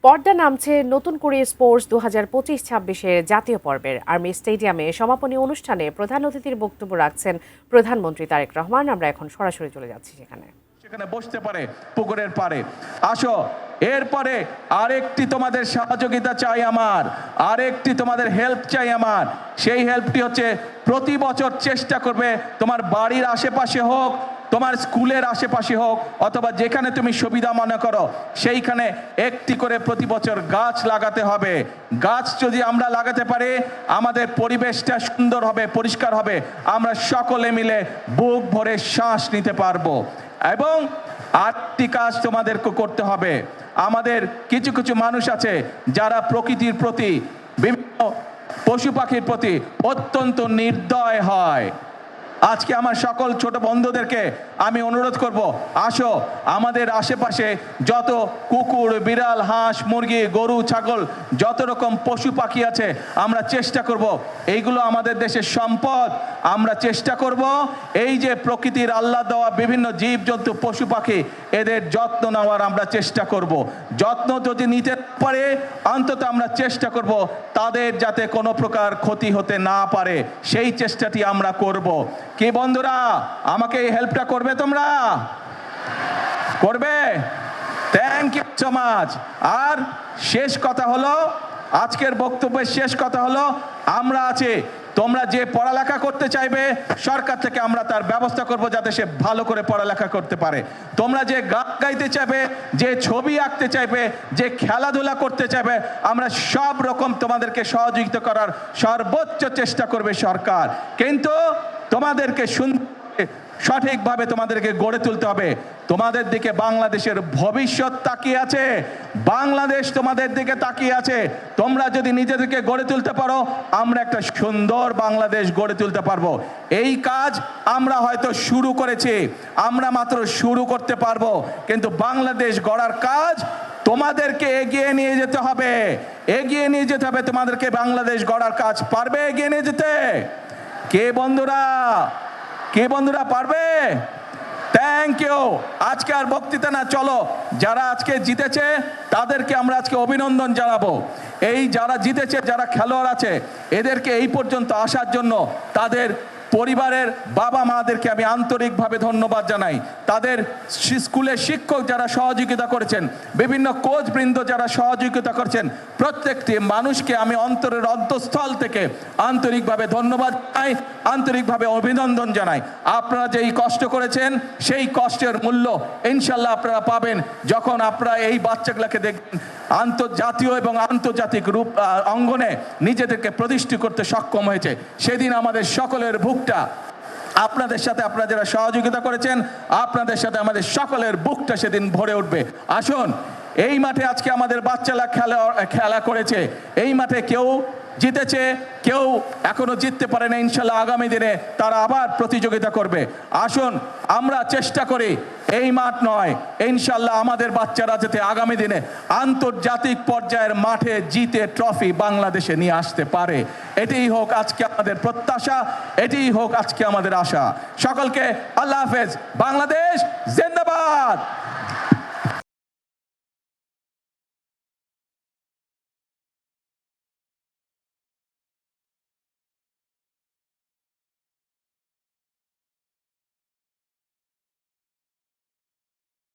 পর্দা নামছে নতুন করে স্পোর্টস 2025-26-এর জাতীয় পর্বের। আর্মি স্টেডিয়ামে সমাপনী অনুষ্ঠানে প্রধান অতিথির বক্তব্য রাখছেন প্রধানমন্ত্রী তারেক রহমান। আমরা এখন সরাসরি চলে যাচ্ছি সেখানে বসতে পারে পুকুরের পাড়ে। আসো, এরপরে আরেকটি তোমাদের সহযোগিতা চাই আমার, আরেকটি তোমাদের হেল্প চাই আমার। সেই হেল্পটি হচ্ছে প্রতি বছর চেষ্টা করবে তোমার বাড়ির আশেপাশে হোক, তোমার স্কুলের আশেপাশে হোক, অথবা যেখানে তুমি সুবিধা মনে করো সেইখানে একটি করে প্রতি বছর গাছ লাগাতে হবে। গাছ যদি আমরা লাগাতে পারি আমাদের পরিবেশটা সুন্দর হবে, পরিষ্কার হবে, আমরা সকলে মিলে বুক ভরে শ্বাস নিতে পারবো। এবং আরেকটি কাজ তোমাদেরকে করতে হবে। আমাদের কিছু কিছু মানুষ আছে যারা প্রকৃতির প্রতি, বিভিন্ন পশু পাখির প্রতি অত্যন্ত নির্দয় হয়। আজকে আমার সকল ছোট বন্ধুদেরকে আমি অনুরোধ করব, আসো আমাদের আশেপাশে যত কুকুর, বিড়াল, হাঁস, মুরগি, গরু, ছাগল, যত রকম পশু পাখি আছে আমরা চেষ্টা করব, এইগুলো আমাদের দেশের সম্পদ। আমরা চেষ্টা করব এই যে প্রকৃতির আল্লাহ দেওয়া বিভিন্ন জীবজন্তু, পশু পাখি, এদের যত্ন নেওয়ার আমরা চেষ্টা করব। যত্ন যদি নিতে পারে অন্তত আমরা চেষ্টা করব তাদের যাতে কোনো প্রকার ক্ষতি হতে না পারে, সেই চেষ্টাটি আমরা করব। কি বন্ধুরা, আমাকে এই হেল্পটা করবে? তোমরা করবে? Thank you so much. আর শেষ কথা হলো, আজকের বক্তব্যের শেষ কথা হলো, আমরা আছি, তোমরা যে পড়ালেখা করতে চাইবে সরকার থেকে আমরা তার ব্যবস্থা করব যাতে সে ভালো করে পড়ালেখা করতে পারে। তোমরা যে গান গাইতে চাইবে, যে ছবি আঁকতে চাইবে, যে খেলাধুলা করতে চাইবে, আমরা সব রকম তোমাদেরকে সহযোগিতা করার সর্বোচ্চ চেষ্টা করবে সরকার। কিন্তু তোমাদেরকে সঠিকভাবে তোমাদেরকে গড়ে তুলতে হবে। তোমাদের দিকে বাংলাদেশের ভবিষ্যৎ তাকিয়ে আছে, বাংলাদেশ তোমাদের দিকে তাকিয়ে আছে। তোমরা যদি নিজেদেরকে গড়ে তুলতে পারো আমরা একটা সুন্দর বাংলাদেশ গড়ে তুলতে পারবো। এই কাজ আমরা হয়তো শুরু করেছি, আমরা মাত্র শুরু করতে পারবো, কিন্তু বাংলাদেশ গড়ার কাজ তোমাদেরকে এগিয়ে নিয়ে যেতে হবে, এগিয়ে নিয়ে যেতে হবে তোমাদেরকে। বাংলাদেশ গড়ার কাজ পারবে এগিয়ে নিয়ে যেতে? কে বন্ধুরা, কে বন্ধুরা পারবে? Thank you. আজকে আর বক্তৃতা না, চলো যারা আজকে জিতেছে তাদেরকে আমরা আজকে অভিনন্দন জানাবো। এই যারা জিতেছে, যারা খেলোয়াড় আছে, এদেরকে এই পর্যন্ত আসার জন্য তাদের পরিবারের বাবা মাদেরকে আমি আন্তরিকভাবে ধন্যবাদ জানাই। তাদের স্কুলের শিক্ষক যারা সহযোগিতা করেছেন, বিভিন্ন কোচ বৃন্দ যারা সহযোগিতা করছেন, প্রত্যেকটি মানুষকে আমি অন্তরের অন্তঃস্থল থেকে আন্তরিকভাবে ধন্যবাদ জানাই, আন্তরিকভাবে অভিনন্দন জানাই। আপনারা যেই কষ্ট করেছেন সেই কষ্টের মূল্য ইনশাল্লাহ আপনারা পাবেন যখন আপনারা এই বাচ্চাগুলোকে দেখবেন আন্তর্জাতীয় এবং আন্তর্জাতিক রূপ অঙ্গনে নিজেদেরকে প্রতিষ্ঠিত করতে সক্ষম হয়েছে। সেদিন আমাদের সকলের বুকটা আপনাদের সাথে, আপনারা যারা সহযোগিতা করেছেন আপনাদের সাথে আমাদের সকলের বুকটা সেদিন ভরে উঠবে। আসুন, এই মাঠে আজকে আমাদের বাচ্চারা খেলা করেছে, এই মাঠে কেউ জিতেছে, কেউ এখনো জিততে পারে না। ইনশাল্লাহ আগামী দিনে তারা আবার প্রতিযোগিতা করবে। আসুন আমরা চেষ্টা করি, এই মাঠ নয়, ইনশাল্লাহ আমাদের বাচ্চারা যাতে আগামী দিনে আন্তর্জাতিক পর্যায়ের মাঠে জিতে ট্রফি বাংলাদেশে নিয়ে আসতে পারে। এটাই হোক আজকে আমাদের প্রত্যাশা, এটাই হোক আজকে আমাদের আশা। সকলকে আল্লাহ হাফেজ। বাংলাদেশ জিন্দাবাদ।